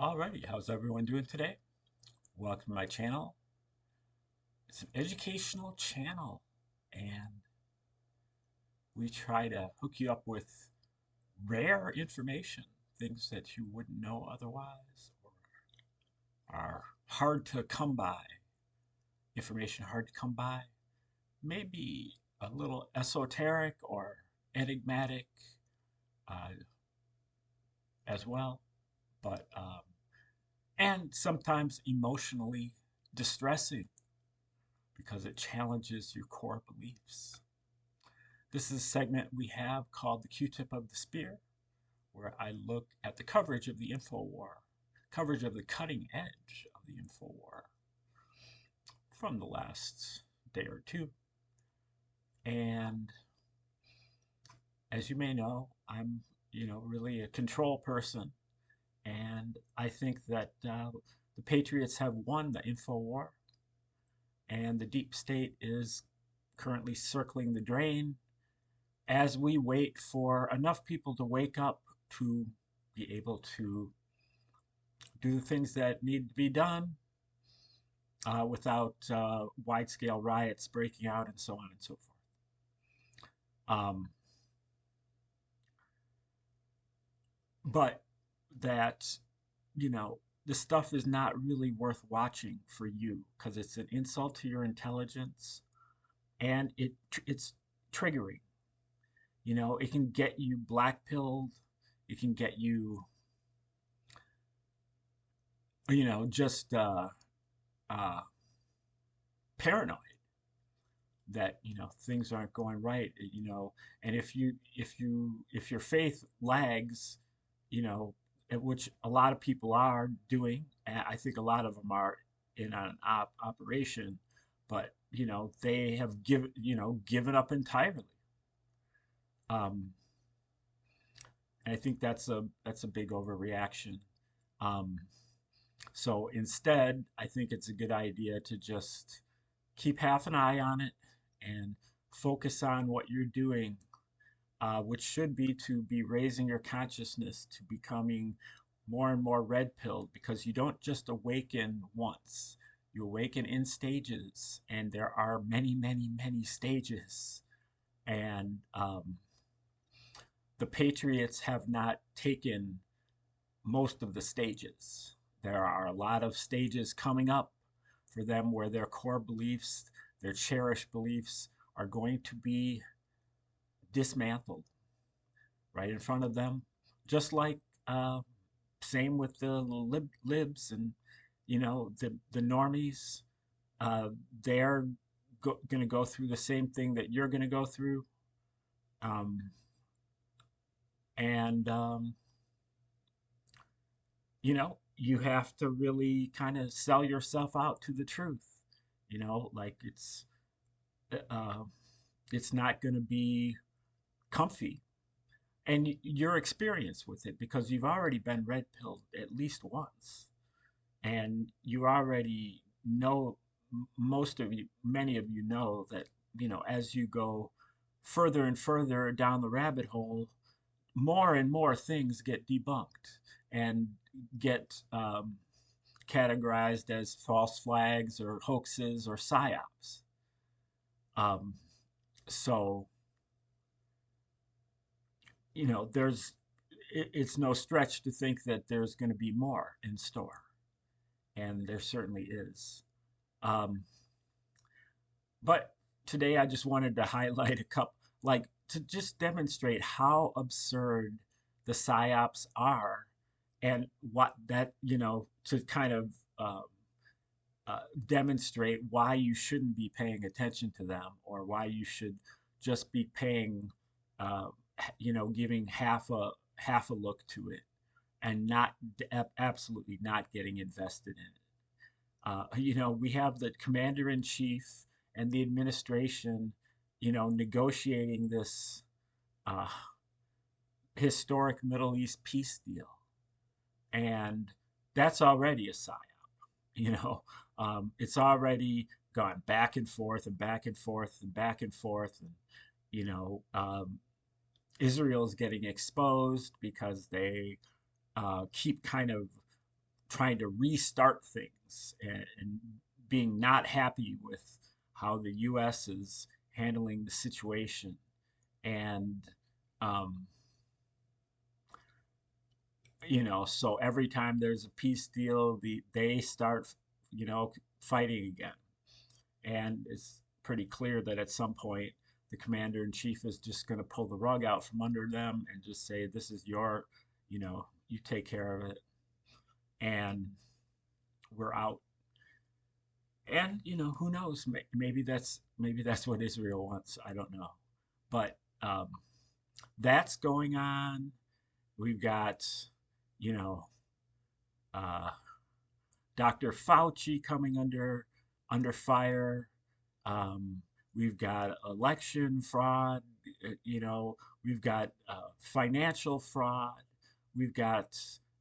Alrighty, how's everyone doing today? Welcome to my channel. It's an educational channel, and we try to hook you up with rare information, things that you wouldn't know otherwise, or are hard to come by, information hard to come by, maybe a little esoteric or enigmatic uh, as well, but and sometimes emotionally distressing because it challenges your core beliefs. This is a segment we have called the Q-tip of the spear, where I look at the coverage of the InfoWar, coverage of the cutting edge of the InfoWar from the last day or two. And as you may know, I'm, really a control person. And I think that the Patriots have won the InfoWar, and the deep state is currently circling the drain as we wait for enough people to wake up to be able to do the things that need to be done without wide-scale riots breaking out and so on and so forth. Um, but that, the stuff is not really worth watching for you because it's an insult to your intelligence and it's triggering. It can get you black pilled, it can get you, just uh, paranoid that things aren't going right. And if your faith lags, you know which a lot of people are doing, and I think a lot of them are in an operation, but they have given up entirely. um and I think that's a big overreaction. um so instead, I think it's a good idea to just keep half an eye on it and focus on what you're doing, which should be to be raising your consciousness to becoming more and more red pilled, because you don't just awaken once. You awaken in stages, and there are many, many, many stages. And the Patriots have not taken most of the stages. There are a lot of stages coming up for them where their core beliefs, their cherished beliefs, are going to be dismantled right in front of them. Just like same with the libs and the normies. They're going to go through the same thing that you're going to go through. Um, and you have to really kind of sell yourself out to the truth. Like uh, it's not going to be comfy, and your experience with it, because you've already been red pilled at least once, and you already know, most of you, many of you know that as you go further and further down the rabbit hole, more and more things get debunked and get categorized as false flags or hoaxes or psyops. Um, so there's it's no stretch to think that there's going to be more in store, and there certainly is. Um, but today I just wanted to highlight a couple, like to just demonstrate how absurd the psyops are, and what that, to kind of demonstrate why you shouldn't be paying attention to them, or why you should just be paying, uh, giving half a look to it, and not absolutely not getting invested in it. We have the commander in chief and the administration, negotiating this uh, historic Middle East peace deal, and that's already a psyop. You know, it's already gone back and forth and back and forth and back and forth, and you know, um, Israel's getting exposed because they keep kind of trying to restart things, and being not happy with how the U.S. is handling the situation. And um, so every time there's a peace deal, they start, fighting again. And it's pretty clear that at some point the commander in chief is just going to pull the rug out from under them and just say, "This is you take care of it, and we're out." And who knows? Maybe that's what Israel wants. I don't know, but that's going on. We've got, you know, uh, Dr. Fauci coming under fire. Um, we've got election fraud. You know, we've got financial fraud. We've got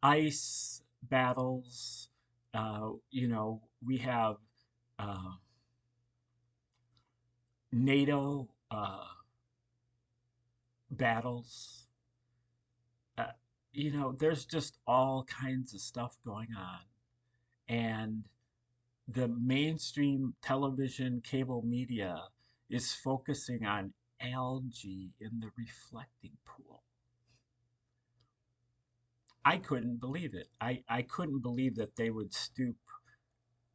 ICE battles. We have uh, NATO battles. Uh, there's just all kinds of stuff going on. And the mainstream television, cable media is focusing on algae in the reflecting pool. I couldn't believe it. I couldn't believe that they would stoop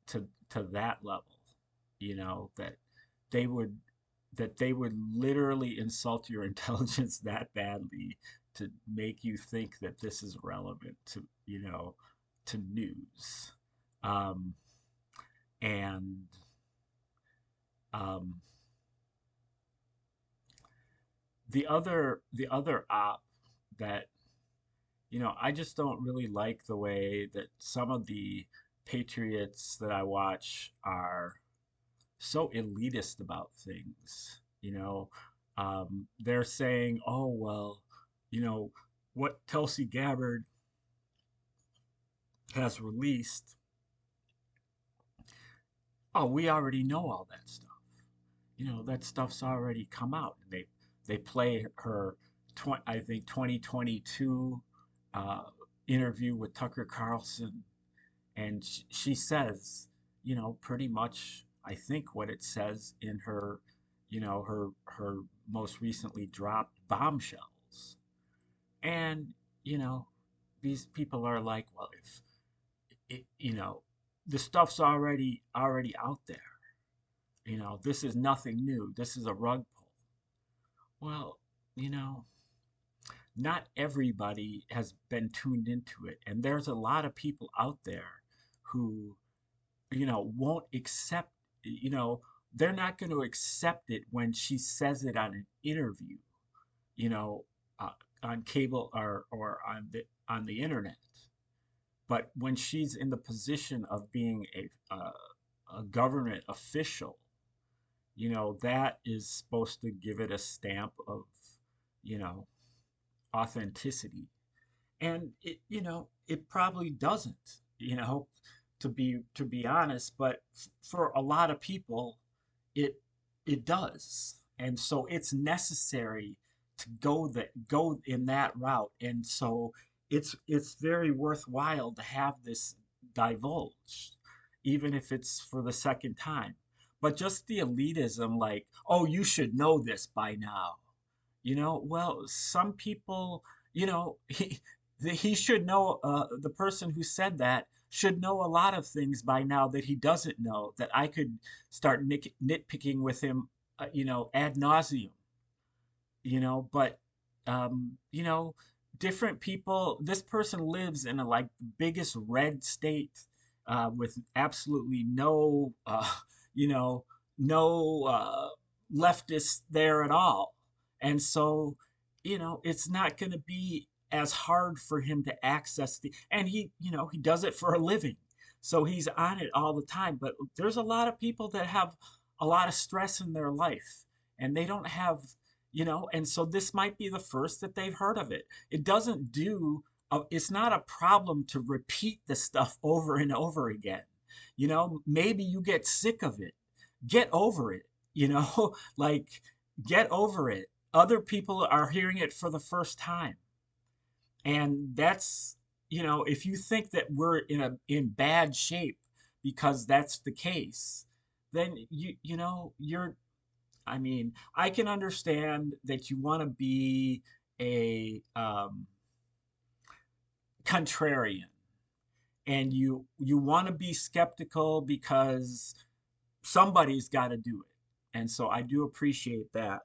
to that level, that they would literally insult your intelligence that badly to make you think that this is relevant to news. Um, and um, the other op that I just don't really like the way that some of the patriots that I watch are so elitist about things. They're saying, "Oh well, what Tulsi Gabbard has released. Oh, we already know all that stuff. That stuff's already come out." And they play her, I think 2022 uh, interview with Tucker Carlson, and she says, pretty much, I think what it says in her, her most recently dropped bombshells. And you know, these people are like, well, if it, the stuff's already out there. This is nothing new. This is a rug pull. Well, you know, not everybody has been tuned into it, and there's a lot of people out there who won't accept, you know, they're not going to accept it when she says it on an interview, you know, uh, on cable or on the internet. But when she's in the position of being a government official, that is supposed to give it a stamp of, you know, authenticity. And it probably doesn't, to be honest, but for a lot of people it it does. And so it's necessary to go in that route. And so it's very worthwhile to have this divulged, even if it's for the second time. But just the elitism, like, oh, you should know this by now. Well, some people, he should know, the person who said that should know a lot of things by now that he doesn't know, that I could start nitpicking with him, ad nauseum, but, different people, this person lives in like the biggest red state, with absolutely no, you know, no leftists there at all. And so, it's not going to be as hard for him to access and he does it for a living. So he's on it all the time. But there's a lot of people that have a lot of stress in their life, and they don't have, and so this might be the first that they've heard of it. It doesn't do, it's not a problem to repeat the stuff over and over again. Maybe you get sick of it. Get over it, like, get over it. Other people are hearing it for the first time. And if you think that we're in bad shape because that's the case, then you're I mean, I can understand that you want to be a contrarian, and you want to be skeptical because somebody's got to do it. And so I do appreciate that.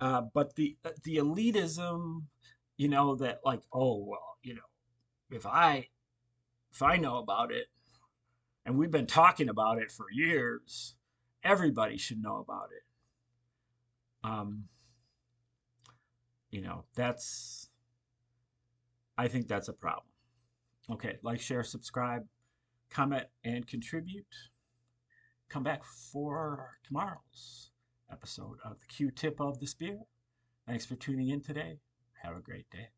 But the elitism, that like, oh well, if I know about it, and we've been talking about it for years, everybody should know about it. Um, that's I think that's a problem. Okay, like, share, subscribe, comment, and contribute. Come back for tomorrow's episode of the Q-Tip of the Spear. Thanks for tuning in today. Have a great day.